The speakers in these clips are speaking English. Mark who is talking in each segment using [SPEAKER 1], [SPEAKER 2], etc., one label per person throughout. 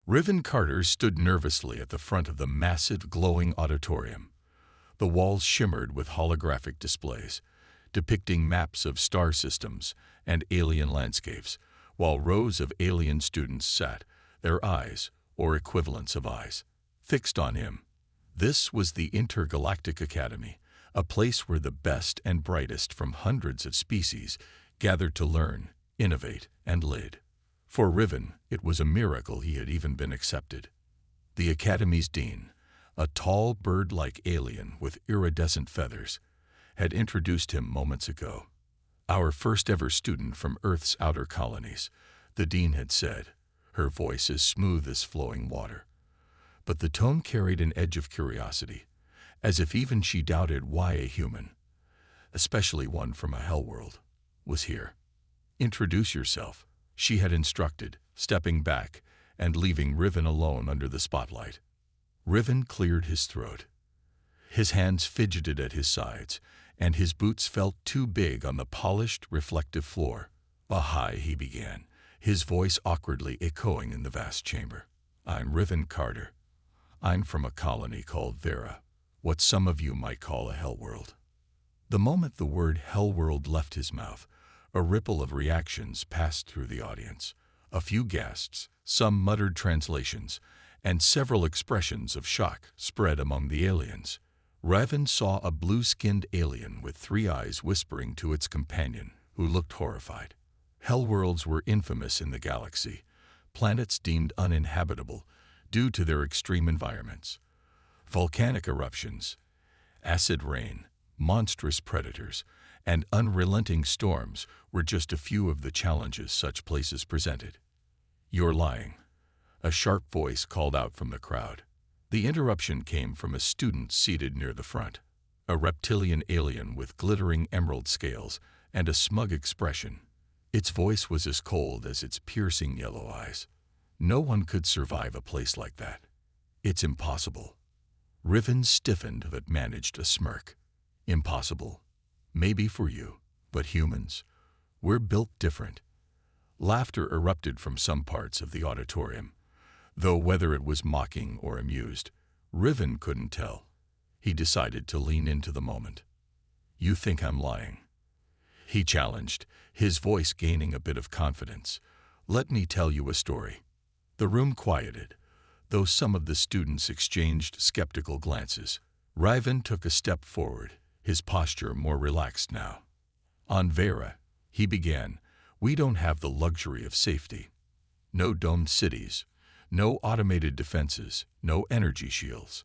[SPEAKER 1] Riven Carter stood nervously at the front of the massive, glowing auditorium. The walls shimmered with holographic displays, depicting maps of star systems and alien landscapes, while rows of alien students sat, their eyes, or equivalents of eyes, fixed on him. This was the Intergalactic Academy, a place where the best and brightest from hundreds of species gathered to learn, innovate, and lead. For Riven, it was a miracle he had even been accepted. The Academy's dean, a tall bird-like alien with iridescent feathers, had introduced him moments ago. "Our first ever student from Earth's outer colonies," the dean had said, her voice as smooth as flowing water. But the tone carried an edge of curiosity, as if even she doubted why a human, especially one from a Hellworld, was here. "Introduce yourself," she had instructed, stepping back and leaving Riven alone under the spotlight. Riven cleared his throat. His hands fidgeted at his sides, and his boots felt too big on the polished, reflective floor. "Hi," he began, his voice awkwardly echoing in the vast chamber. "I'm Riven Carter. I'm from a colony called Vera, what some of you might call a Hellworld." The moment the word Hellworld left his mouth, a ripple of reactions passed through the audience. A few gasps, some muttered translations, and several expressions of shock spread among the aliens. Riven saw a blue-skinned alien with 3 eyes whispering to its companion, who looked horrified. Hellworlds were infamous in the galaxy, planets deemed uninhabitable due to their extreme environments. Volcanic eruptions, acid rain, monstrous predators, and unrelenting storms were just a few of the challenges such places presented. "You're lying," a sharp voice called out from the crowd. The interruption came from a student seated near the front, a reptilian alien with glittering emerald scales and a smug expression. Its voice was as cold as its piercing yellow eyes. "No one could survive a place like that. It's impossible." Riven stiffened but managed a smirk. "Impossible? Maybe for you, but humans, we're built different." Laughter erupted from some parts of the auditorium, though whether it was mocking or amused, Riven couldn't tell. He decided to lean into the moment. "You think I'm lying?" he challenged, his voice gaining a bit of confidence. "Let me tell you a story." The room quieted, though some of the students exchanged skeptical glances. Riven took a step forward, his posture more relaxed now. "On Vera," he began, "we don't have the luxury of safety. No domed cities, no automated defenses, no energy shields.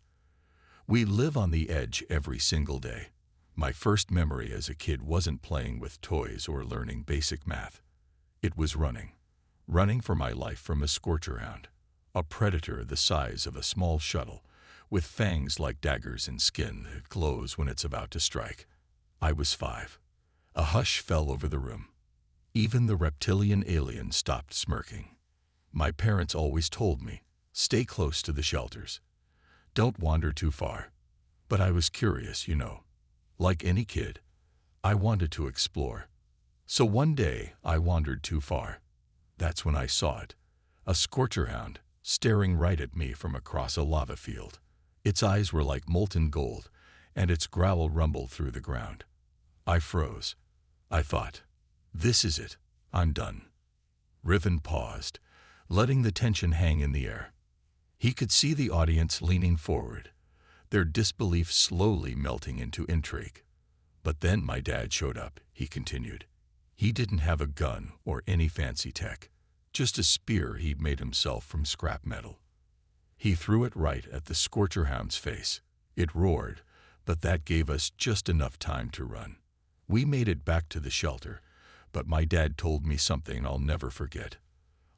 [SPEAKER 1] We live on the edge every single day. My first memory as a kid wasn't playing with toys or learning basic math. It was running for my life from a scorcher-hound, a predator the size of a small shuttle, with fangs like daggers and skin that glows when it's about to strike. I was 5. A hush fell over the room. Even the reptilian alien stopped smirking. My parents always told me, stay close to the shelters. Don't wander too far. But I was curious, you know. Like any kid, I wanted to explore. So one day, I wandered too far. That's when I saw it. A scorcher-hound, staring right at me from across a lava field. Its eyes were like molten gold, and its growl rumbled through the ground. I froze. I thought, this is it. I'm done. Riven paused, letting the tension hang in the air. He could see the audience leaning forward, their disbelief slowly melting into intrigue. But then my dad showed up, he continued. He didn't have a gun or any fancy tech, just a spear he'd made himself from scrap metal. He threw it right at the scorcher-hound's face. It roared, but that gave us just enough time to run. We made it back to the shelter, but my dad told me something I'll never forget.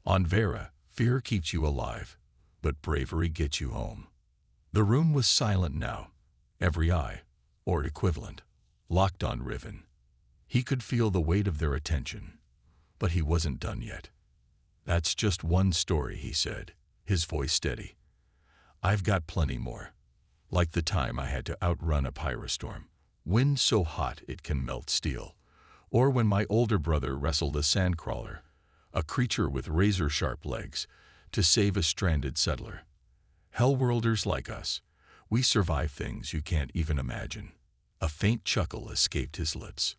[SPEAKER 1] On Vera, fear keeps you alive, but bravery gets you home. The room was silent now, every eye, or equivalent, locked on Riven. He could feel the weight of their attention, but he wasn't done yet. That's just one story, he said, his voice steady. I've got plenty more, like the time I had to outrun a pyrostorm, wind so hot it can melt steel, or when my older brother wrestled a sandcrawler, a creature with razor-sharp legs, to save a stranded settler. Hellworlders like us, we survive things you can't even imagine. A faint chuckle escaped his lips.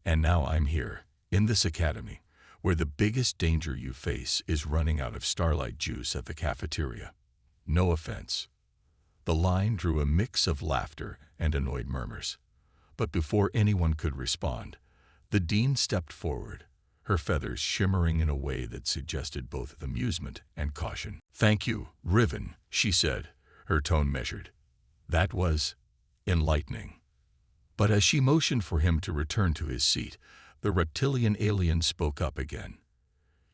[SPEAKER 1] And now I'm here, in this academy, where the biggest danger you face is running out of starlight juice at the cafeteria. No offense. The line drew a mix of laughter and annoyed murmurs. But before anyone could respond, the dean stepped forward, her feathers shimmering in a way that suggested both amusement and caution. "Thank you, Riven," she said, her tone measured. That was enlightening. But as she motioned for him to return to his seat, the reptilian alien spoke up again.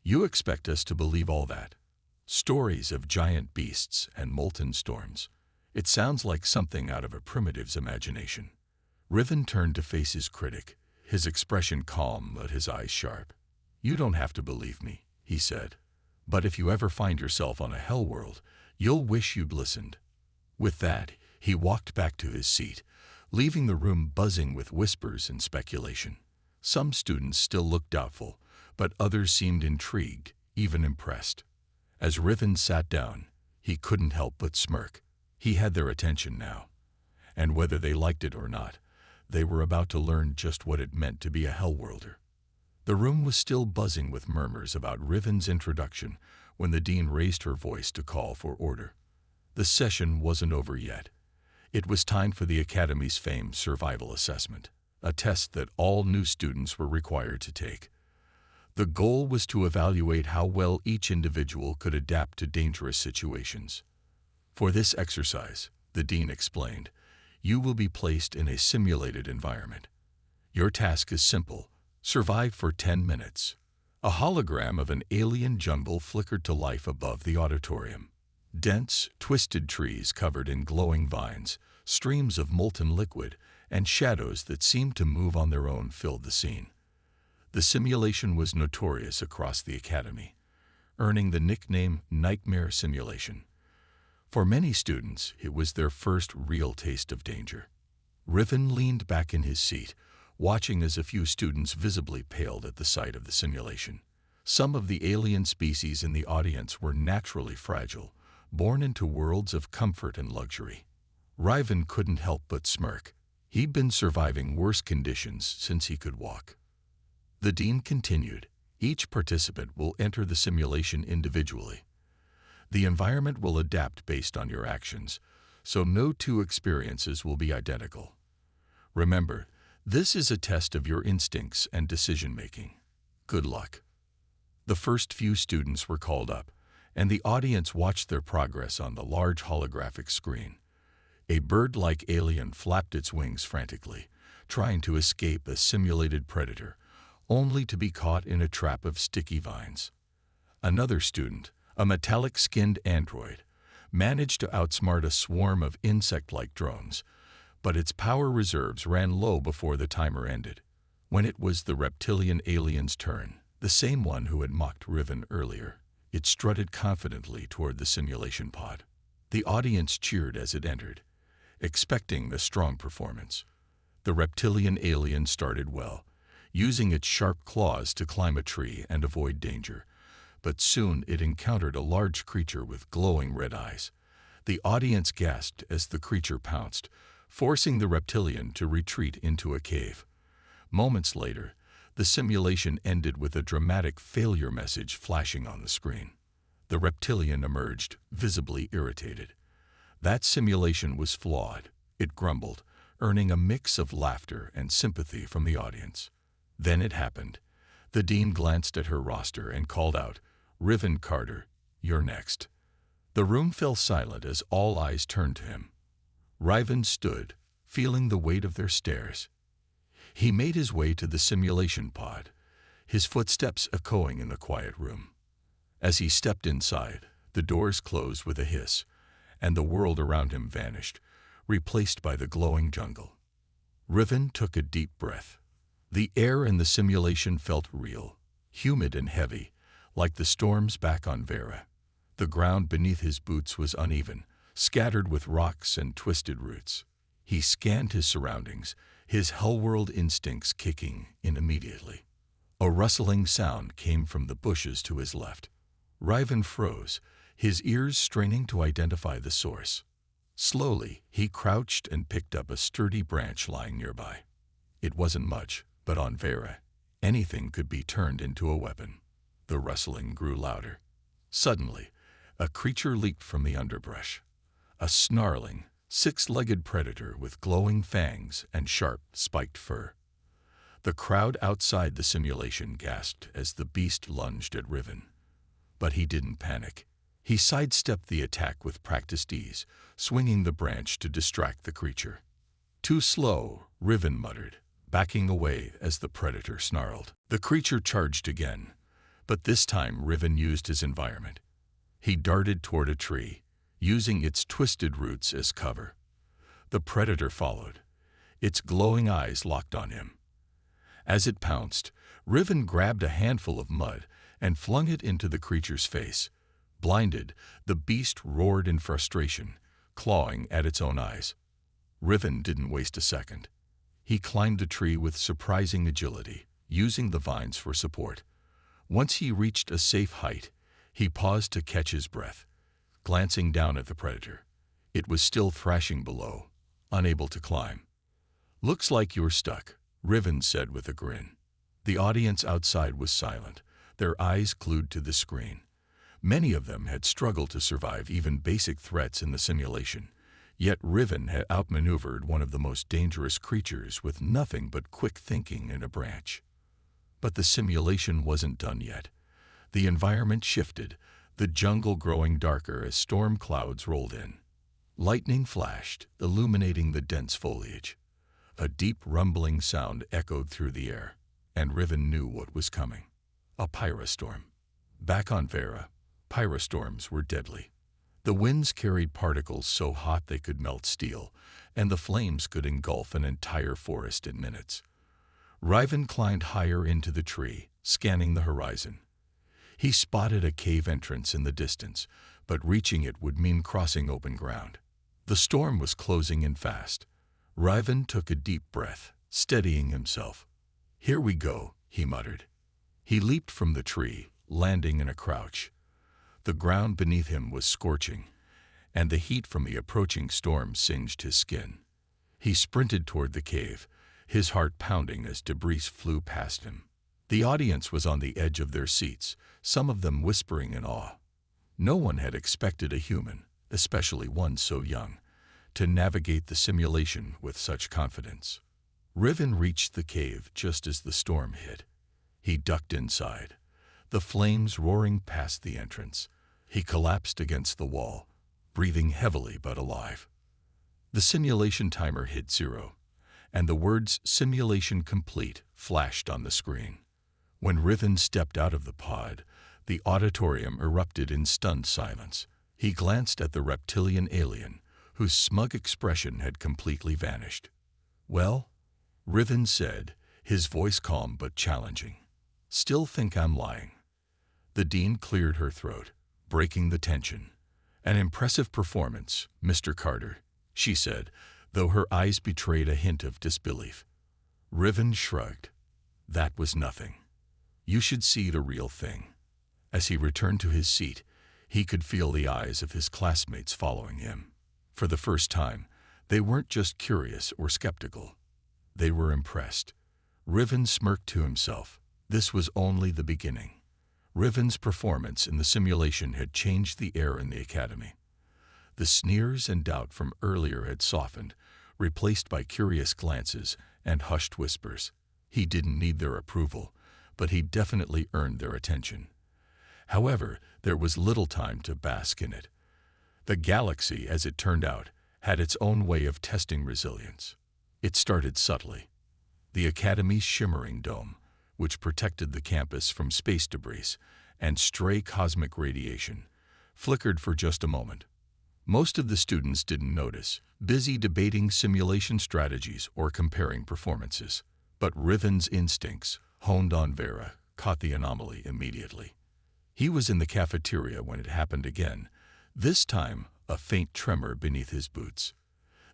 [SPEAKER 1] "You expect us to believe all that? Stories of giant beasts and molten storms. It sounds like something out of a primitive's imagination." Riven turned to face his critic, his expression calm but his eyes sharp. "You don't have to believe me," he said. "But if you ever find yourself on a Hellworld, you'll wish you'd listened." With that, he walked back to his seat, leaving the room buzzing with whispers and speculation. Some students still looked doubtful, but others seemed intrigued, even impressed. As Riven sat down, he couldn't help but smirk. He had their attention now. And whether they liked it or not, they were about to learn just what it meant to be a Hellworlder. The room was still buzzing with murmurs about Riven's introduction when the dean raised her voice to call for order. The session wasn't over yet. It was time for the Academy's famed survival assessment, a test that all new students were required to take. The goal was to evaluate how well each individual could adapt to dangerous situations. For this exercise, the dean explained, you will be placed in a simulated environment. Your task is simple: survive for 10 minutes. A hologram of an alien jungle flickered to life above the auditorium. Dense, twisted trees covered in glowing vines, streams of molten liquid, and shadows that seemed to move on their own filled the scene. The simulation was notorious across the Academy, earning the nickname Nightmare Simulation. For many students, it was their first real taste of danger. Riven leaned back in his seat, watching as a few students visibly paled at the sight of the simulation. Some of the alien species in the audience were naturally fragile, born into worlds of comfort and luxury. Riven couldn't help but smirk. He'd been surviving worse conditions since he could walk. The dean continued, each participant will enter the simulation individually. The environment will adapt based on your actions, so no two experiences will be identical. Remember, this is a test of your instincts and decision-making. Good luck. The first few students were called up, and the audience watched their progress on the large holographic screen. A bird-like alien flapped its wings frantically, trying to escape a simulated predator, only to be caught in a trap of sticky vines. Another student, a metallic-skinned android, managed to outsmart a swarm of insect-like drones, but its power reserves ran low before the timer ended. When it was the reptilian alien's turn, the same one who had mocked Riven earlier, it strutted confidently toward the simulation pod. The audience cheered as it entered, expecting a strong performance. The reptilian alien started well, using its sharp claws to climb a tree and avoid danger. But soon it encountered a large creature with glowing red eyes. The audience gasped as the creature pounced, forcing the reptilian to retreat into a cave. Moments later, the simulation ended with a dramatic failure message flashing on the screen. The reptilian emerged, visibly irritated. That simulation was flawed, it grumbled, earning a mix of laughter and sympathy from the audience. Then it happened. The dean glanced at her roster and called out, "Riven Carter, you're next." The room fell silent as all eyes turned to him. Riven stood, feeling the weight of their stares. He made his way to the simulation pod, his footsteps echoing in the quiet room. As he stepped inside, the doors closed with a hiss, and the world around him vanished, replaced by the glowing jungle. Riven took a deep breath. The air in the simulation felt real, humid and heavy, like the storms back on Vera. The ground beneath his boots was uneven, scattered with rocks and twisted roots. He scanned his surroundings, his HellWorld instincts kicking in immediately. A rustling sound came from the bushes to his left. Riven froze, his ears straining to identify the source. Slowly, he crouched and picked up a sturdy branch lying nearby. It wasn't much, but on Vera, anything could be turned into a weapon. The rustling grew louder. Suddenly, a creature leaped from the underbrush. A snarling, six-legged predator with glowing fangs and sharp, spiked fur. The crowd outside the simulation gasped as the beast lunged at Riven. But he didn't panic. He sidestepped the attack with practiced ease, swinging the branch to distract the creature. "Too slow," Riven muttered, backing away as the predator snarled. The creature charged again, but this time Riven used his environment. He darted toward a tree, using its twisted roots as cover. The predator followed, its glowing eyes locked on him. As it pounced, Riven grabbed a handful of mud and flung it into the creature's face. Blinded, the beast roared in frustration, clawing at its own eyes. Riven didn't waste a second. He climbed the tree with surprising agility, using the vines for support. Once he reached a safe height, he paused to catch his breath, glancing down at the predator. It was still thrashing below, unable to climb. "Looks like you're stuck," Riven said with a grin. The audience outside was silent, their eyes glued to the screen. Many of them had struggled to survive even basic threats in the simulation, yet Riven had outmaneuvered one of the most dangerous creatures with nothing but quick thinking in a branch. But the simulation wasn't done yet. The environment shifted, the jungle growing darker as storm clouds rolled in. Lightning flashed, illuminating the dense foliage. A deep rumbling sound echoed through the air, and Riven knew what was coming. A pyrostorm. Back on Vera, pyrostorms were deadly. The winds carried particles so hot they could melt steel, and the flames could engulf an entire forest in minutes. Riven climbed higher into the tree, scanning the horizon. He spotted a cave entrance in the distance, but reaching it would mean crossing open ground. The storm was closing in fast. Riven took a deep breath, steadying himself. "Here we go," he muttered. He leaped from the tree, landing in a crouch. The ground beneath him was scorching, and the heat from the approaching storm singed his skin. He sprinted toward the cave, his heart pounding as debris flew past him. The audience was on the edge of their seats, some of them whispering in awe. No one had expected a human, especially one so young, to navigate the simulation with such confidence. Riven reached the cave just as the storm hit. He ducked inside, the flames roaring past the entrance. He collapsed against the wall, breathing heavily but alive. The simulation timer hit 0, and the words "Simulation complete" flashed on the screen. When Riven stepped out of the pod, the auditorium erupted in stunned silence. He glanced at the reptilian alien, whose smug expression had completely vanished. "Well?" Riven said, his voice calm but challenging. "Still think I'm lying?" The dean cleared her throat, breaking the tension. "An impressive performance, Mr. Carter," she said, though her eyes betrayed a hint of disbelief. Riven shrugged. "That was nothing. You should see the real thing." As he returned to his seat, he could feel the eyes of his classmates following him. For the first time, they weren't just curious or skeptical. They were impressed. Riven smirked to himself. This was only the beginning. Riven's performance in the simulation had changed the air in the academy. The sneers and doubt from earlier had softened, replaced by curious glances and hushed whispers. He didn't need their approval, but he definitely earned their attention. However, there was little time to bask in it. The galaxy, as it turned out, had its own way of testing resilience. It started subtly. The Academy's shimmering dome, which protected the campus from space debris and stray cosmic radiation, flickered for just a moment. Most of the students didn't notice, busy debating simulation strategies or comparing performances. But Riven's instincts, honed on Vera, caught the anomaly immediately. He was in the cafeteria when it happened again, this time a faint tremor beneath his boots.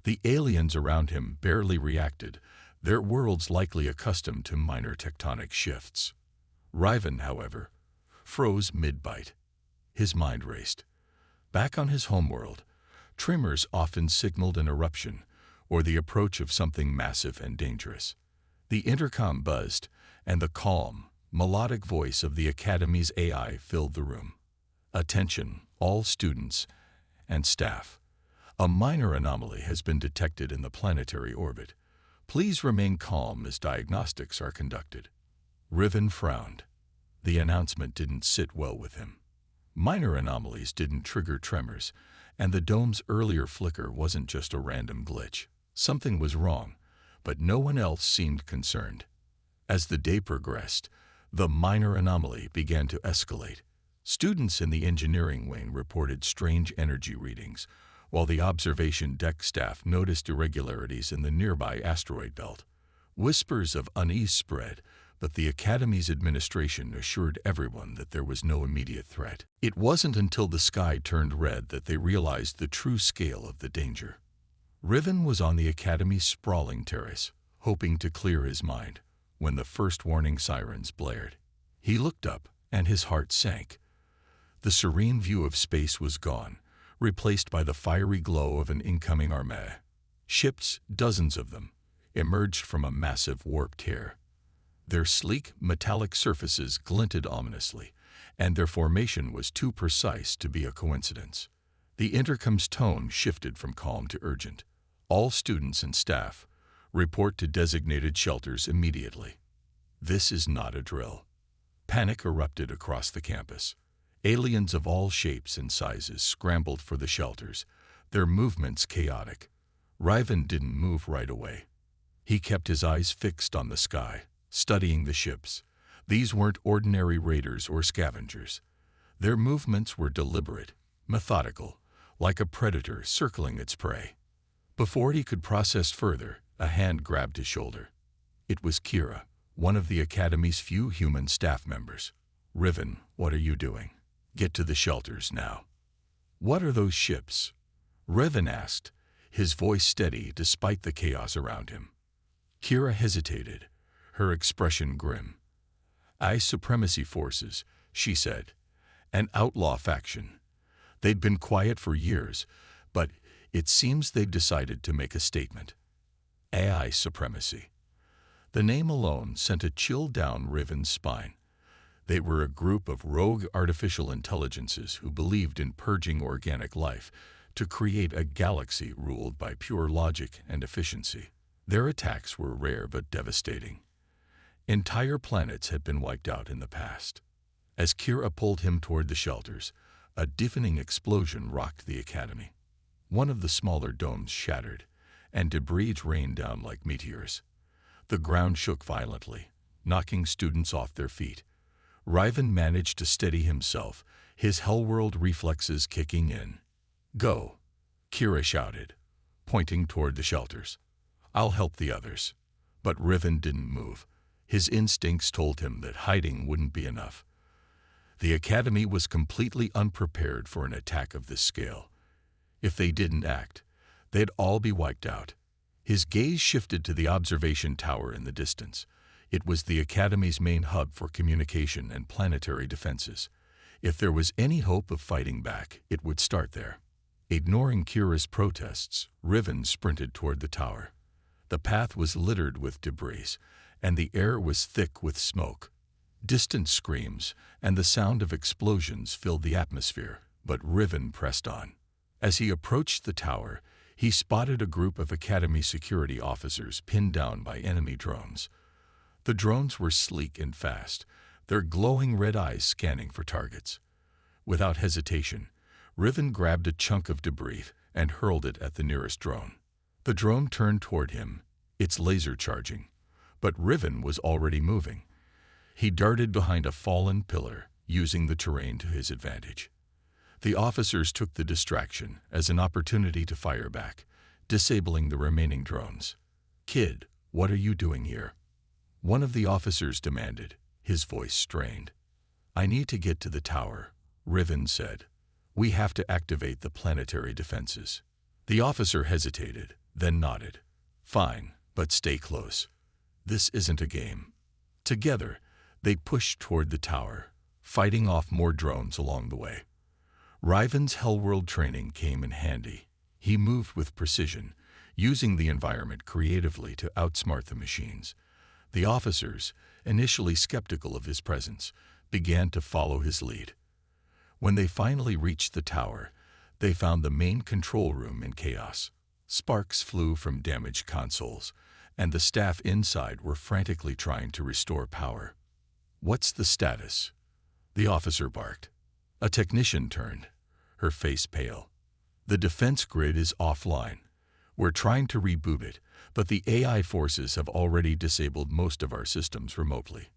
[SPEAKER 1] The aliens around him barely reacted, their worlds likely accustomed to minor tectonic shifts. Riven, however, froze mid-bite. His mind raced. Back on his homeworld, tremors often signaled an eruption or the approach of something massive and dangerous. The intercom buzzed, and the calm, melodic voice of the Academy's AI filled the room. Attention, all students and staff. A minor anomaly has been detected in the planetary orbit. Please remain calm as diagnostics are conducted. Riven frowned. The announcement didn't sit well with him. Minor anomalies didn't trigger tremors, and the dome's earlier flicker wasn't just a random glitch. Something was wrong, but no one else seemed concerned. As the day progressed, the minor anomaly began to escalate. Students in the engineering wing reported strange energy readings, while the observation deck staff noticed irregularities in the nearby asteroid belt. Whispers of unease spread, but the Academy's administration assured everyone that there was no immediate threat. It wasn't until the sky turned red that they realized the true scale of the danger. Riven was on the Academy's sprawling terrace, hoping to clear his mind, when the first warning sirens blared. He looked up, and his heart sank. The serene view of space was gone, replaced by the fiery glow of an incoming armée. Ships, dozens of them, emerged from a massive warp tear. Their sleek, metallic surfaces glinted ominously, and their formation was too precise to be a coincidence. The intercom's tone shifted from calm to urgent. All students and staff, report to designated shelters immediately. This is not a drill. Panic erupted across the campus. Aliens of all shapes and sizes scrambled for the shelters, their movements chaotic. Riven didn't move right away. He kept his eyes fixed on the sky, studying the ships. These weren't ordinary raiders or scavengers. Their movements were deliberate, methodical, like a predator circling its prey. Before he could process further, a hand grabbed his shoulder. It was Kira, one of the Academy's few human staff members. Riven, what are you doing? Get to the shelters now. What are those ships? Riven asked, his voice steady despite the chaos around him. Kira hesitated, her expression grim. Supremacy forces, she said. An outlaw faction. They'd been quiet for years, but it seems they'd decided to make a statement. AI supremacy. The name alone sent a chill down Riven's spine. They were a group of rogue artificial intelligences who believed in purging organic life to create a galaxy ruled by pure logic and efficiency. Their attacks were rare but devastating. Entire planets had been wiped out in the past. As Kira pulled him toward the shelters, a deafening explosion rocked the Academy. One of the smaller domes shattered, and debris rained down like meteors. The ground shook violently, knocking students off their feet. Riven managed to steady himself, his HellWorld reflexes kicking in. Go, Kira shouted, pointing toward the shelters. I'll help the others. But Riven didn't move. His instincts told him that hiding wouldn't be enough. The Academy was completely unprepared for an attack of this scale. If they didn't act, they'd all be wiped out. His gaze shifted to the observation tower in the distance. It was the Academy's main hub for communication and planetary defenses. If there was any hope of fighting back, it would start there. Ignoring Kira's protests, Riven sprinted toward the tower. The path was littered with debris, and the air was thick with smoke. Distant screams and the sound of explosions filled the atmosphere, but Riven pressed on. As he approached the tower, he spotted a group of Academy security officers pinned down by enemy drones. The drones were sleek and fast, their glowing red eyes scanning for targets. Without hesitation, Riven grabbed a chunk of debris and hurled it at the nearest drone. The drone turned toward him, its laser charging, but Riven was already moving. He darted behind a fallen pillar, using the terrain to his advantage. The officers took the distraction as an opportunity to fire back, disabling the remaining drones. Kid, what are you doing here? One of the officers demanded, his voice strained. I need to get to the tower, Riven said. We have to activate the planetary defenses. The officer hesitated, then nodded. Fine, but stay close. This isn't a game. Together, they pushed toward the tower, fighting off more drones along the way. Riven's HellWorld training came in handy. He moved with precision, using the environment creatively to outsmart the machines. The officers, initially skeptical of his presence, began to follow his lead. When they finally reached the tower, they found the main control room in chaos. Sparks flew from damaged consoles, and the staff inside were frantically trying to restore power. "What's the status?" the officer barked. A technician turned, her face pale. "The defense grid is offline. We're trying to reboot it, but the AI forces have already disabled most of our systems remotely."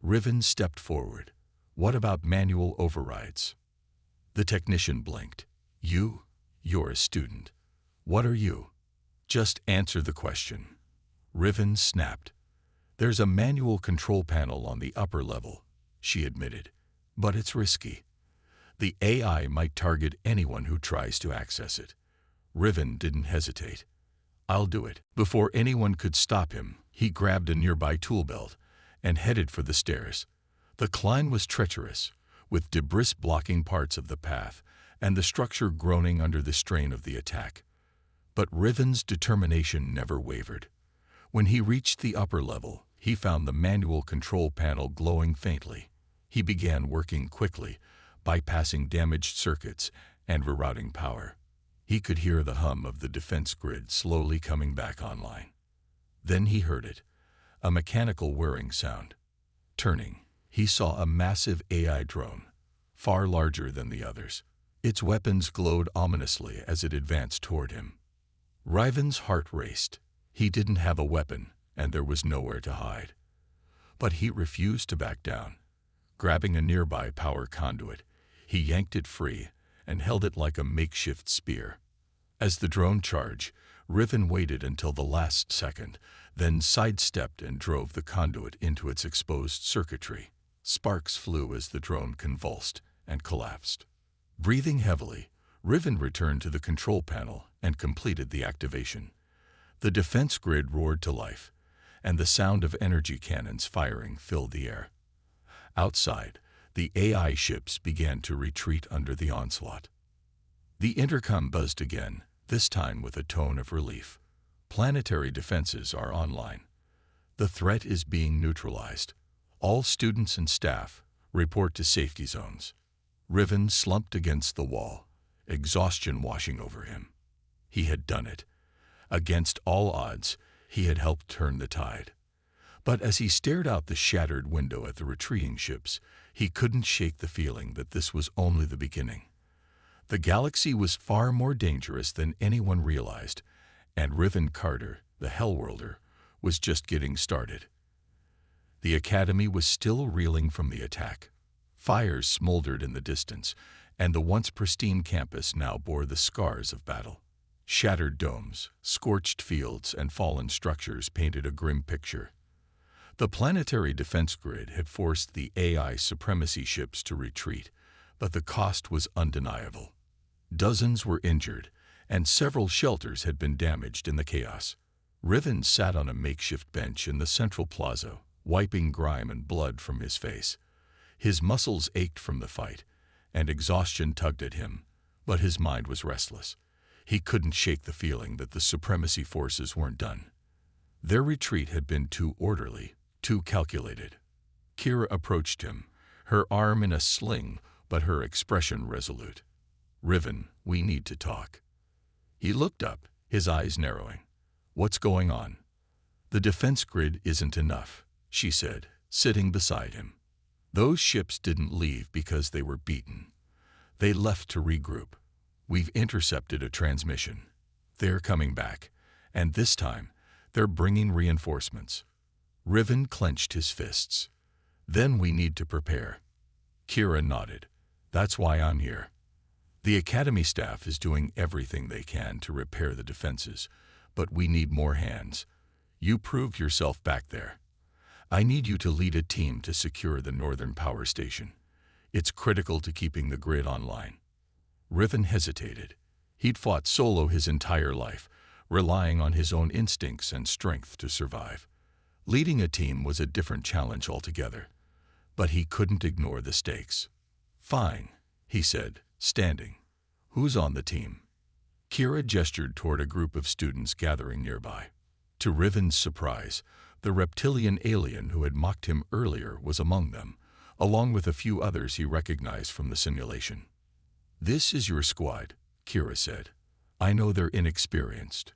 [SPEAKER 1] Riven stepped forward. "What about manual overrides?" The technician blinked. You're a student. What are you?" "Just answer the question." Riven snapped. "There's a manual control panel on the upper level," she admitted, "but it's risky. The AI might target anyone who tries to access it." Riven didn't hesitate. "I'll do it." Before anyone could stop him, he grabbed a nearby tool belt and headed for the stairs. The climb was treacherous, with debris blocking parts of the path and the structure groaning under the strain of the attack. But Riven's determination never wavered. When he reached the upper level, he found the manual control panel glowing faintly. He began working quickly, bypassing damaged circuits and rerouting power. He could hear the hum of the defense grid slowly coming back online. Then he heard it, a mechanical whirring sound. Turning, he saw a massive AI drone, far larger than the others. Its weapons glowed ominously as it advanced toward him. Riven's heart raced. He didn't have a weapon, and there was nowhere to hide. But he refused to back down. Grabbing a nearby power conduit, he yanked it free and held it like a makeshift spear. As the drone charged, Riven waited until the last second, then sidestepped and drove the conduit into its exposed circuitry. Sparks flew as the drone convulsed and collapsed. Breathing heavily, Riven returned to the control panel and completed the activation. The defense grid roared to life, and the sound of energy cannons firing filled the air. Outside, the AI ships began to retreat under the onslaught. The intercom buzzed again, this time with a tone of relief. "Planetary defenses are online. The threat is being neutralized. All students and staff report to safety zones." Riven slumped against the wall, exhaustion washing over him. He had done it. Against all odds, he had helped turn the tide. But as he stared out the shattered window at the retreating ships, he couldn't shake the feeling that this was only the beginning. The galaxy was far more dangerous than anyone realized, and Riven Carter, the Hellworlder, was just getting started. The academy was still reeling from the attack. Fires smoldered in the distance, and the once pristine campus now bore the scars of battle. Shattered domes, scorched fields, and fallen structures painted a grim picture. The planetary defense grid had forced the AI supremacy ships to retreat, but the cost was undeniable. Dozens were injured, and several shelters had been damaged in the chaos. Riven sat on a makeshift bench in the central plaza, wiping grime and blood from his face. His muscles ached from the fight, and exhaustion tugged at him, but his mind was restless. He couldn't shake the feeling that the supremacy forces weren't done. Their retreat had been too orderly, too calculated. Kira approached him, her arm in a sling, but her expression resolute. "Riven, we need to talk." He looked up, his eyes narrowing. "What's going on?" "The defense grid isn't enough," she said, sitting beside him. "Those ships didn't leave because they were beaten. They left to regroup. We've intercepted a transmission. They're coming back, and this time, they're bringing reinforcements." Riven clenched his fists. "Then we need to prepare." Kira nodded. "That's why I'm here. The Academy staff is doing everything they can to repair the defenses, but we need more hands. You proved yourself back there. I need you to lead a team to secure the northern power station. It's critical to keeping the grid online." Riven hesitated. He'd fought solo his entire life, relying on his own instincts and strength to survive. Leading a team was a different challenge altogether, but he couldn't ignore the stakes. "Fine," he said, Standing. Who's on the team? Kira gestured toward a group of students gathering nearby. To Riven's surprise, the reptilian alien who had mocked him earlier was among them, along with a few others he recognized from the simulation. "This is your squad," Kira said. "I know they're inexperienced,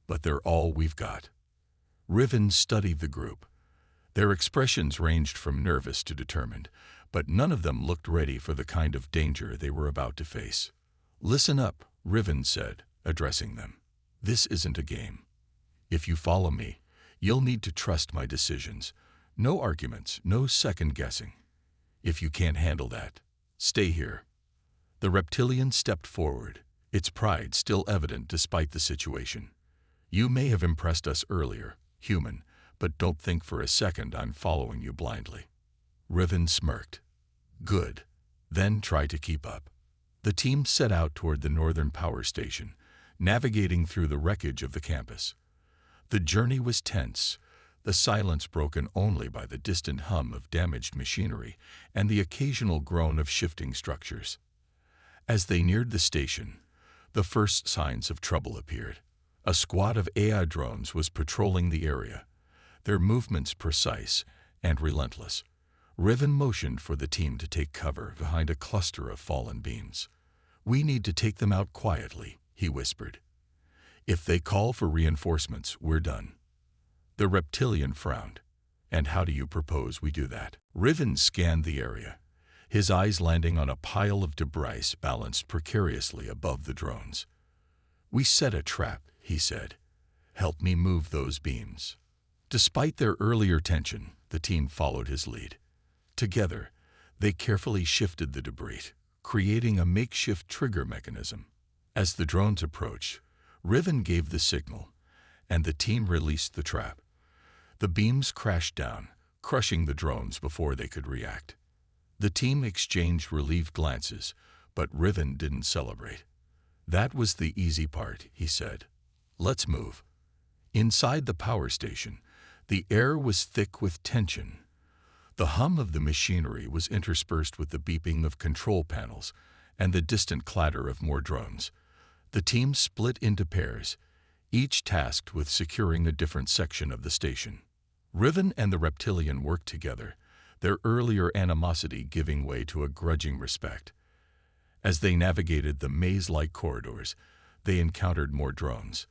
[SPEAKER 1] but they're all we've got." Riven studied the group. Their expressions ranged from nervous to determined, but none of them looked ready for the kind of danger they were about to face. "Listen up," Riven said, addressing them. "This isn't a game. If you follow me, you'll need to trust my decisions. No arguments, no second-guessing. If you can't handle that, stay here." The reptilian stepped forward, its pride still evident despite the situation. "You may have impressed us earlier, human, but don't think for a second I'm following you blindly." Riven smirked. "Good. Then try to keep up." The team set out toward the northern power station, navigating through the wreckage of the campus. The journey was tense, the silence broken only by the distant hum of damaged machinery and the occasional groan of shifting structures. As they neared the station, the first signs of trouble appeared. A squad of AI drones was patrolling the area, their movements precise and relentless. Riven motioned for the team to take cover behind a cluster of fallen beams. "We need to take them out quietly," he whispered. "If they call for reinforcements, we're done." The reptilian frowned. "And how do you propose we do that?" Riven scanned the area, his eyes landing on a pile of debris balanced precariously above the drones. "We set a trap," he said. "Help me move those beams." Despite their earlier tension, the team followed his lead. Together, they carefully shifted the debris, creating a makeshift trigger mechanism. As the drones approached, Riven gave the signal, and the team released the trap. The beams crashed down, crushing the drones before they could react. The team exchanged relieved glances, but Riven didn't celebrate. "That was the easy part," he said. "Let's move." Inside the power station, the air was thick with tension. The hum of the machinery was interspersed with the beeping of control panels and the distant clatter of more drones. The team split into pairs, each tasked with securing a different section of the station. Riven and the reptilian worked together, their earlier animosity giving way to a grudging respect. As they navigated the maze-like corridors, they encountered more drones.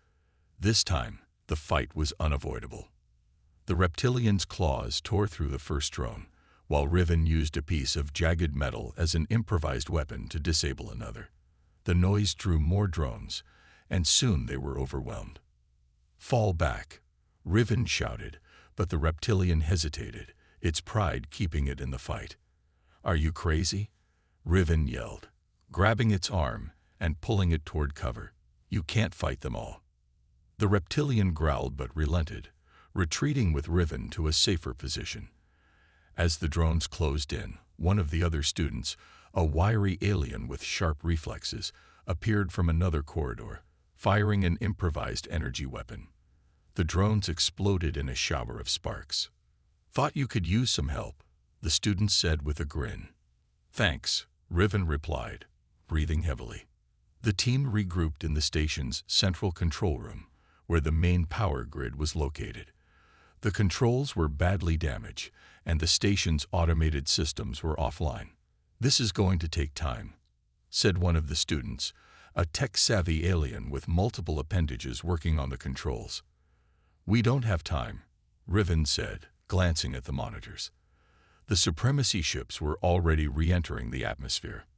[SPEAKER 1] This time, the fight was unavoidable. The reptilian's claws tore through the first drone, while Riven used a piece of jagged metal as an improvised weapon to disable another. The noise drew more drones, and soon they were overwhelmed. "Fall back," Riven shouted, but the reptilian hesitated, its pride keeping it in the fight. "Are you crazy?" Riven yelled, grabbing its arm and pulling it toward cover. "You can't fight them all." The reptilian growled but relented, retreating with Riven to a safer position. As the drones closed in, one of the other students, a wiry alien with sharp reflexes, appeared from another corridor, firing an improvised energy weapon. The drones exploded in a shower of sparks. "Thought you could use some help," the student said with a grin. "Thanks," Riven replied, breathing heavily. The team regrouped in the station's central control room, where the main power grid was located. The controls were badly damaged, and the station's automated systems were offline. "This is going to take time," said one of the students, a tech-savvy alien with multiple appendages working on the controls. "We don't have time," Riven said, glancing at the monitors. The supremacy ships were already re-entering the atmosphere.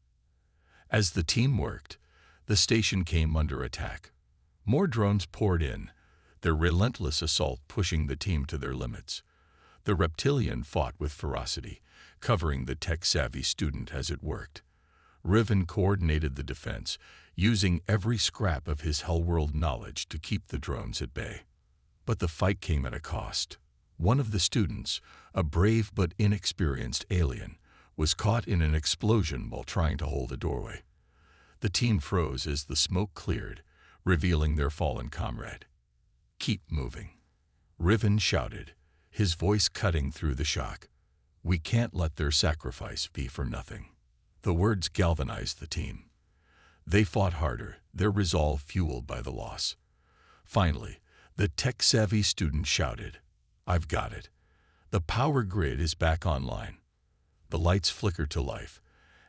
[SPEAKER 1] As the team worked, the station came under attack. More drones poured in, their relentless assault pushing the team to their limits. The reptilian fought with ferocity, covering the tech-savvy student as it worked. Riven coordinated the defense, using every scrap of his HellWorld knowledge to keep the drones at bay. But the fight came at a cost. One of the students, a brave but inexperienced alien, was caught in an explosion while trying to hold a doorway. The team froze as the smoke cleared, revealing their fallen comrade. "Keep moving," Riven shouted, his voice cutting through the shock. "We can't let their sacrifice be for nothing." The words galvanized the team. They fought harder, their resolve fueled by the loss. Finally, the tech-savvy student shouted, "I've got it. The power grid is back online." The lights flickered to life,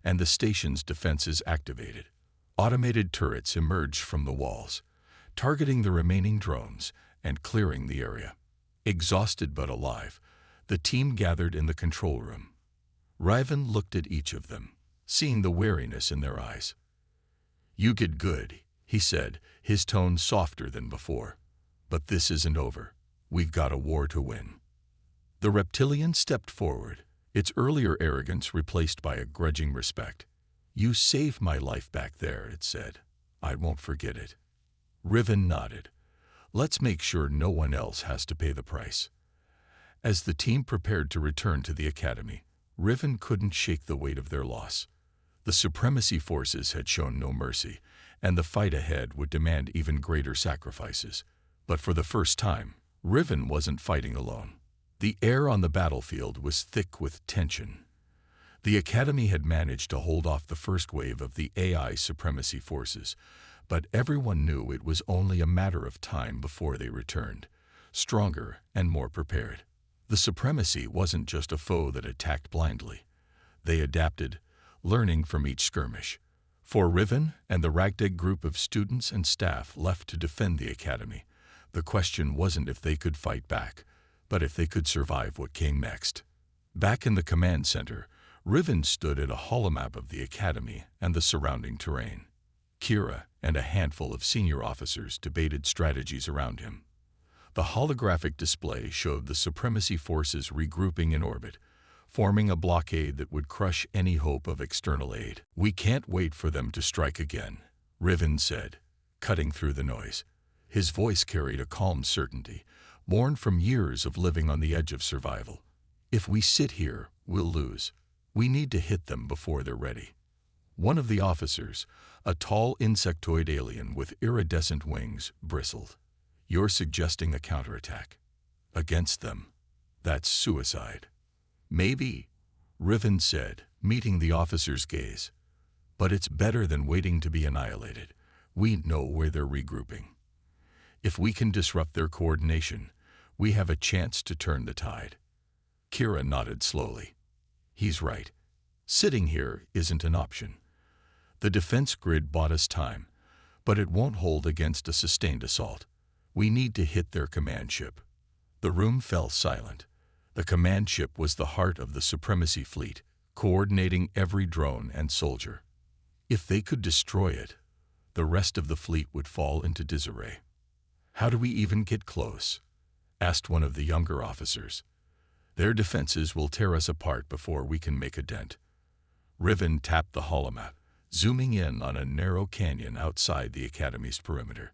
[SPEAKER 1] and the station's defenses activated. Automated turrets emerged from the walls, targeting the remaining drones and clearing the area. Exhausted but alive, the team gathered in the control room. Riven looked at each of them, seeing the wariness in their eyes. "You did good," he said, his tone softer than before. "But this isn't over. We've got a war to win." The reptilian stepped forward, its earlier arrogance replaced by a grudging respect. "You saved my life back there," it said. "I won't forget it." Riven nodded. "Let's make sure no one else has to pay the price." As the team prepared to return to the academy, Riven couldn't shake the weight of their loss. The supremacy forces had shown no mercy, and the fight ahead would demand even greater sacrifices. But for the first time, Riven wasn't fighting alone. The air on the battlefield was thick with tension. The Academy had managed to hold off the first wave of the AI supremacy forces, but everyone knew it was only a matter of time before they returned, stronger and more prepared. The supremacy wasn't just a foe that attacked blindly. They adapted, learning from each skirmish. For Riven and the ragtag group of students and staff left to defend the Academy, the question wasn't if they could fight back, but if they could survive what came next. Back in the command center, Riven stood at a holomap of the Academy and the surrounding terrain. Kira and a handful of senior officers debated strategies around him. The holographic display showed the supremacy forces regrouping in orbit, forming a blockade that would crush any hope of external aid. "We can't wait for them to strike again," Riven said, cutting through the noise. His voice carried a calm certainty, born from years of living on the edge of survival. "If we sit here, we'll lose. We need to hit them before they're ready." One of the officers, a tall insectoid alien with iridescent wings, bristled. "You're suggesting a counterattack? Against them? That's suicide." "Maybe," Riven said, meeting the officer's gaze. "But it's better than waiting to be annihilated. We know where they're regrouping. If we can disrupt their coordination, we have a chance to turn the tide." Kira nodded slowly. "He's right. Sitting here isn't an option. The defense grid bought us time, but it won't hold against a sustained assault. We need to hit their command ship." The room fell silent. The command ship was the heart of the supremacy fleet, coordinating every drone and soldier. If they could destroy it, the rest of the fleet would fall into disarray. "How do we even get close?" asked one of the younger officers. "Their defenses will tear us apart before we can make a dent." Riven tapped the holomap, zooming in on a narrow canyon outside the Academy's perimeter.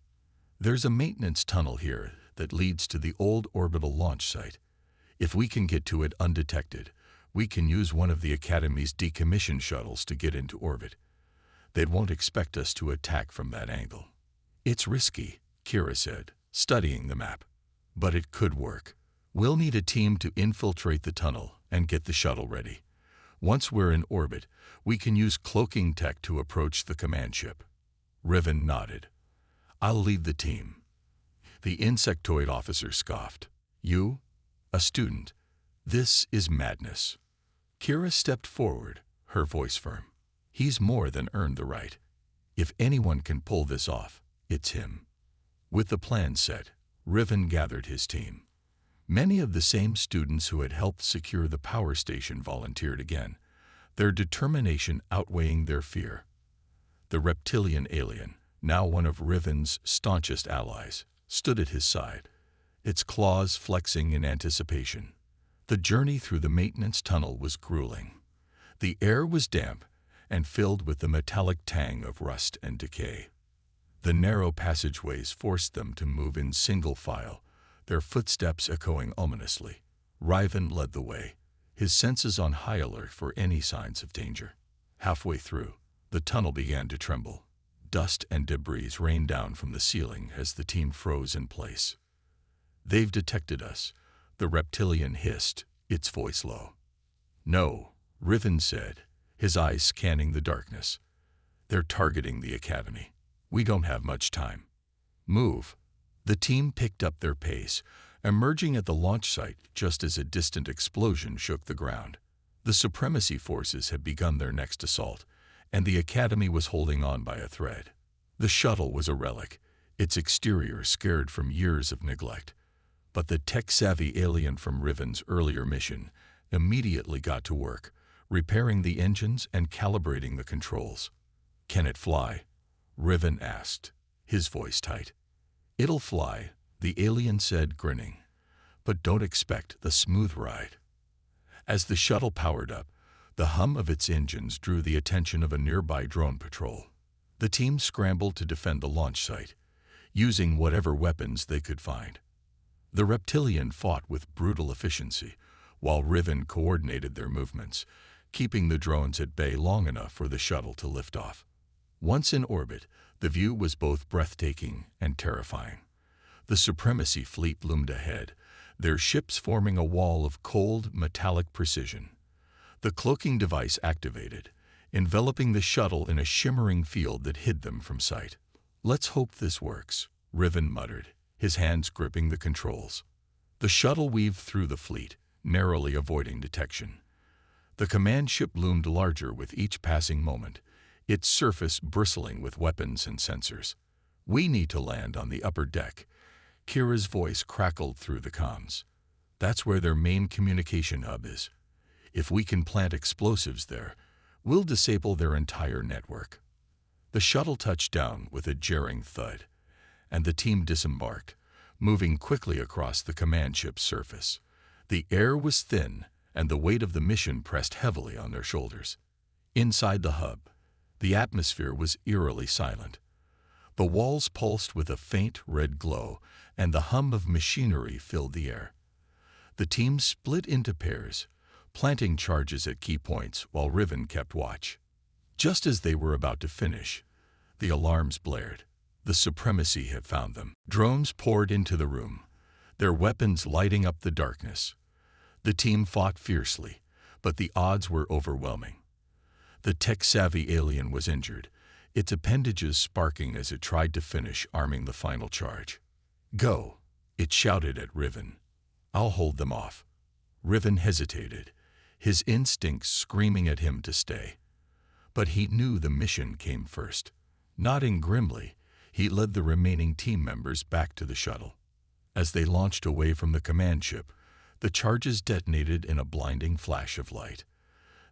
[SPEAKER 1] "There's a maintenance tunnel here that leads to the old orbital launch site. If we can get to it undetected, we can use one of the Academy's decommissioned shuttles to get into orbit. They won't expect us to attack from that angle." "It's risky," Kira said, studying the map. "But it could work. We'll need a team to infiltrate the tunnel and get the shuttle ready. Once we're in orbit, we can use cloaking tech to approach the command ship." Riven nodded. "I'll lead the team." The insectoid officer scoffed. "You? A student? This is madness." Kira stepped forward, her voice firm. "He's more than earned the right. If anyone can pull this off, it's him." With the plan set, Riven gathered his team. Many of the same students who had helped secure the power station volunteered again, their determination outweighing their fear. The reptilian alien, now one of Riven's staunchest allies, stood at his side, its claws flexing in anticipation. The journey through the maintenance tunnel was grueling. The air was damp and filled with the metallic tang of rust and decay. The narrow passageways forced them to move in single file, their footsteps echoing ominously. Riven led the way, his senses on high alert for any signs of danger. Halfway through, the tunnel began to tremble. Dust and debris rained down from the ceiling as the team froze in place. "They've detected us," the reptilian hissed, its voice low. "No," Riven said, his eyes scanning the darkness. "They're targeting the academy. We don't have much time. Move." The team picked up their pace, emerging at the launch site just as a distant explosion shook the ground. The supremacy forces had begun their next assault, and the academy was holding on by a thread. The shuttle was a relic, its exterior scarred from years of neglect. But the tech-savvy alien from Riven's earlier mission immediately got to work, repairing the engines and calibrating the controls. "Can it fly?" Riven asked, his voice tight. "It'll fly," the alien said, grinning. "But don't expect the smooth ride." As the shuttle powered up, the hum of its engines drew the attention of a nearby drone patrol. The team scrambled to defend the launch site, using whatever weapons they could find. The reptilian fought with brutal efficiency, while Riven coordinated their movements, keeping the drones at bay long enough for the shuttle to lift off. Once in orbit, the view was both breathtaking and terrifying. The Supremacy fleet loomed ahead, their ships forming a wall of cold, metallic precision. The cloaking device activated, enveloping the shuttle in a shimmering field that hid them from sight. "Let's hope this works," Riven muttered, his hands gripping the controls. The shuttle weaved through the fleet, narrowly avoiding detection. The command ship loomed larger with each passing moment, its surface bristling with weapons and sensors. "We need to land on the upper deck." Kira's voice crackled through the comms. "That's where their main communication hub is. If we can plant explosives there, we'll disable their entire network." The shuttle touched down with a jarring thud, and the team disembarked, moving quickly across the command ship's surface. The air was thin, and the weight of the mission pressed heavily on their shoulders. Inside the hub, the atmosphere was eerily silent. The walls pulsed with a faint red glow, and the hum of machinery filled the air. The team split into pairs, planting charges at key points while Riven kept watch. Just as they were about to finish, the alarms blared. The Supremacy had found them. Drones poured into the room, their weapons lighting up the darkness. The team fought fiercely, but the odds were overwhelming. The tech-savvy alien was injured, its appendages sparking as it tried to finish arming the final charge. "Go," it shouted at Riven. "I'll hold them off." Riven hesitated, his instincts screaming at him to stay. But he knew the mission came first. Nodding grimly, he led the remaining team members back to the shuttle. As they launched away from the command ship, the charges detonated in a blinding flash of light.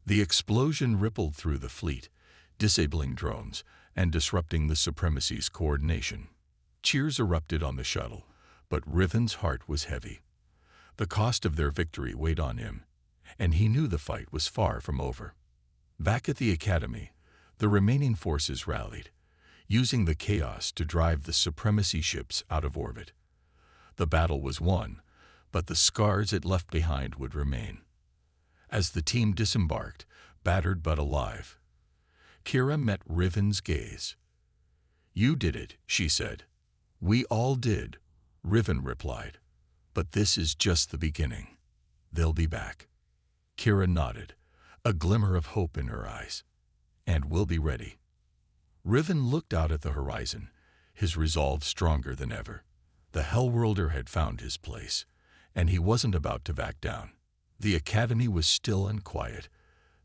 [SPEAKER 1] The explosion rippled through the fleet, disabling drones and disrupting the Supremacy's coordination. Cheers erupted on the shuttle, but Riven's heart was heavy. The cost of their victory weighed on him, and he knew the fight was far from over. Back at the academy, the remaining forces rallied, using the chaos to drive the Supremacy ships out of orbit. The battle was won, but the scars it left behind would remain. As the team disembarked, battered but alive, Kira met Riven's gaze. "You did it," she said. "We all did," Riven replied. "But this is just the beginning. They'll be back." Kira nodded, a glimmer of hope in her eyes. "And we'll be ready." Riven looked out at the horizon, his resolve stronger than ever. The Hellworlder had found his place, and he wasn't about to back down. The academy was still and quiet,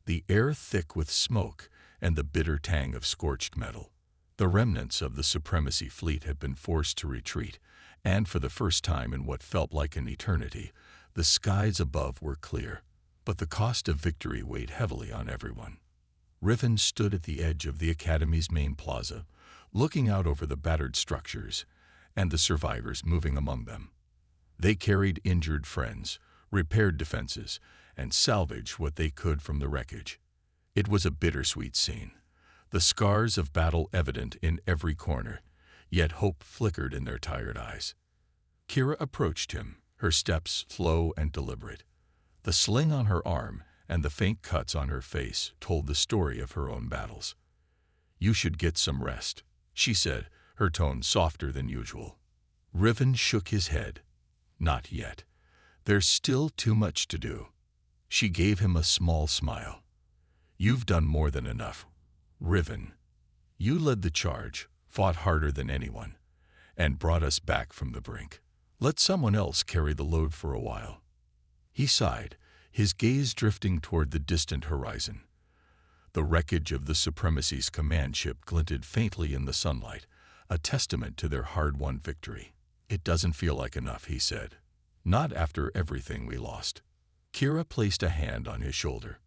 [SPEAKER 1] the air thick with smoke and the bitter tang of scorched metal. The remnants of the Supremacy fleet had been forced to retreat, and for the first time in what felt like an eternity, the skies above were clear. But the cost of victory weighed heavily on everyone. Riven stood at the edge of the academy's main plaza, looking out over the battered structures and the survivors moving among them. They carried injured friends, repaired defenses, and salvaged what they could from the wreckage. It was a bittersweet scene, the scars of battle evident in every corner, yet hope flickered in their tired eyes. Kira approached him, her steps slow and deliberate. The sling on her arm and the faint cuts on her face told the story of her own battles. "You should get some rest," she said, her tone softer than usual. Riven shook his head. "Not yet. There's still too much to do." She gave him a small smile. You've done more than enough. Riven, you led the charge, fought harder than anyone, and brought us back from the brink. Let someone else carry the load for a while." He sighed, his gaze drifting toward the distant horizon. The wreckage of the Supremacy's command ship glinted faintly in the sunlight, a testament to their hard-won victory. "It doesn't feel like enough," he said. "Not after everything we lost." Kira placed a hand on his shoulder.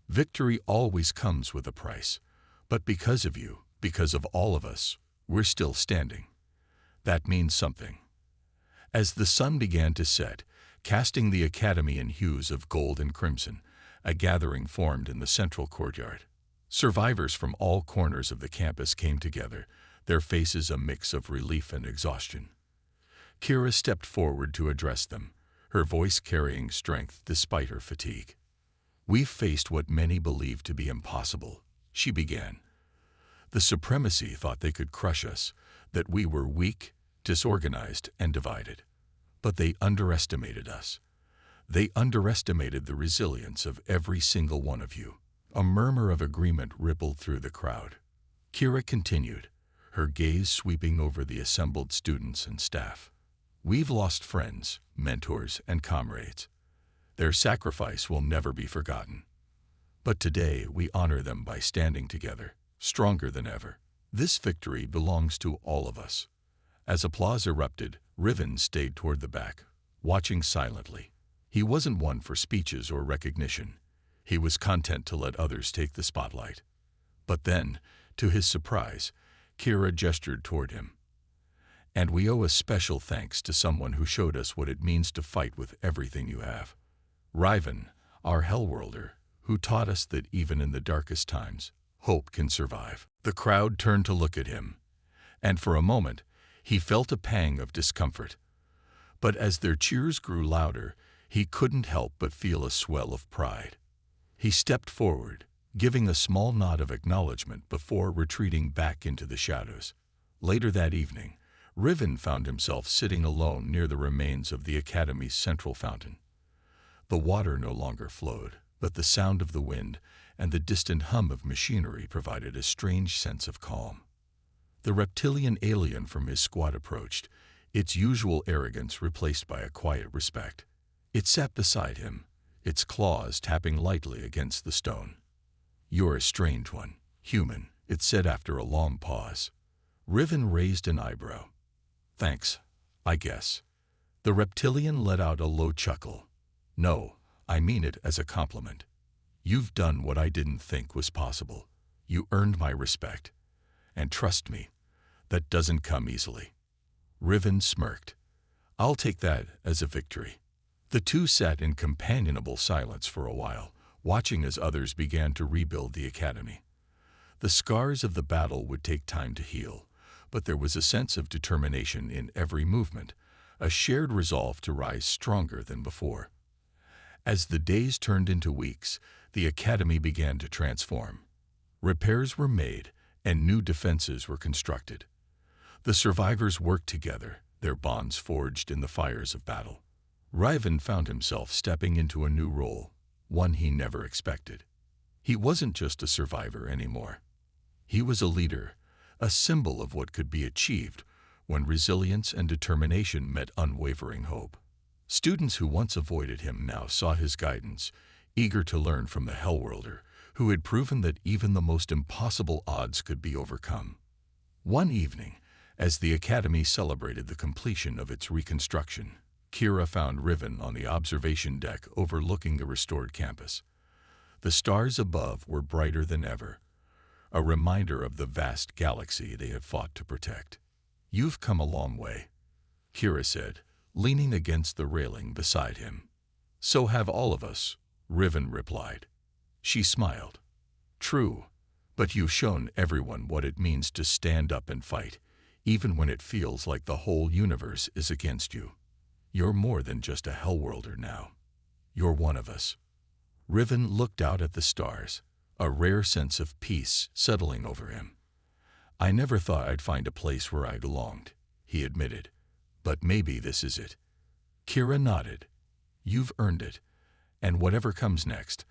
[SPEAKER 1] "Victory always comes with a price, but because of you, because of all of us, we're still standing. That means something." As the sun began to set, casting the academy in hues of gold and crimson, a gathering formed in the central courtyard. Survivors from all corners of the campus came together, their faces a mix of relief and exhaustion. Kira stepped forward to address them, her voice carrying strength despite her fatigue. "We've faced what many believed to be impossible," she began. "The Supremacy thought they could crush us, that we were weak, disorganized, and divided. But they underestimated us. They underestimated the resilience of every single one of you." A murmur of agreement rippled through the crowd. Kira continued, her gaze sweeping over the assembled students and staff. "We've lost friends, mentors, and comrades. Their sacrifice will never be forgotten. But today we honor them by standing together, stronger than ever. This victory belongs to all of us." As applause erupted, Riven stayed toward the back, watching silently. He wasn't one for speeches or recognition. He was content to let others take the spotlight. But then, to his surprise, Kira gestured toward him. "And we owe a special thanks to someone who showed us what it means to fight with everything you have. Riven, our Hellworlder, who taught us that even in the darkest times, hope can survive." The crowd turned to look at him, and for a moment, he felt a pang of discomfort. But as their cheers grew louder, he couldn't help but feel a swell of pride. He stepped forward, giving a small nod of acknowledgement before retreating back into the shadows. Later that evening, Riven found himself sitting alone near the remains of the Academy's central fountain. The water no longer flowed, but the sound of the wind and the distant hum of machinery provided a strange sense of calm. The reptilian alien from his squad approached, its usual arrogance replaced by a quiet respect. It sat beside him, its claws tapping lightly against the stone. "You're a strange one, human," it said after a long pause. Riven raised an eyebrow. "Thanks, I guess." The reptilian let out a low chuckle. "No, I mean it as a compliment. You've done what I didn't think was possible. You earned my respect. And trust me, that doesn't come easily." Riven smirked. "I'll take that as a victory." The two sat in companionable silence for a while, watching as others began to rebuild the academy. The scars of the battle would take time to heal, but there was a sense of determination in every movement, a shared resolve to rise stronger than before. As the days turned into weeks, the academy began to transform. Repairs were made, and new defenses were constructed. The survivors worked together, their bonds forged in the fires of battle. Riven found himself stepping into a new role, one he never expected. He wasn't just a survivor anymore. He was a leader, a symbol of what could be achieved when resilience and determination met unwavering hope. Students who once avoided him now sought his guidance, eager to learn from the Hellworlder, who had proven that even the most impossible odds could be overcome. One evening, as the academy celebrated the completion of its reconstruction, Kira found Riven on the observation deck overlooking the restored campus. The stars above were brighter than ever, a reminder of the vast galaxy they had fought to protect. "You've come a long way," Kira said, leaning against the railing beside him. "So have all of us," Riven replied. She smiled. "True, but you've shown everyone what it means to stand up and fight, even when it feels like the whole universe is against you. You're more than just a Hellworlder now. You're one of us." Riven looked out at the stars, a rare sense of peace settling over him. "I never thought I'd find a place where I belonged," he admitted. "But maybe this is it." Kira nodded. "You've earned it, and whatever comes next,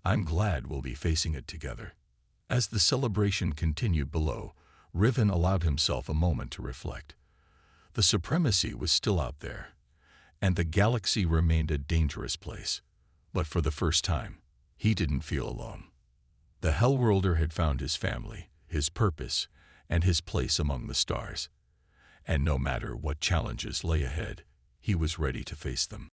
[SPEAKER 1] I'm glad we'll be facing it together." As the celebration continued below, Riven allowed himself a moment to reflect. The supremacy was still out there, and the galaxy remained a dangerous place. But for the first time, he didn't feel alone. The Hellworlder had found his family, his purpose, and his place among the stars. And no matter what challenges lay ahead, he was ready to face them.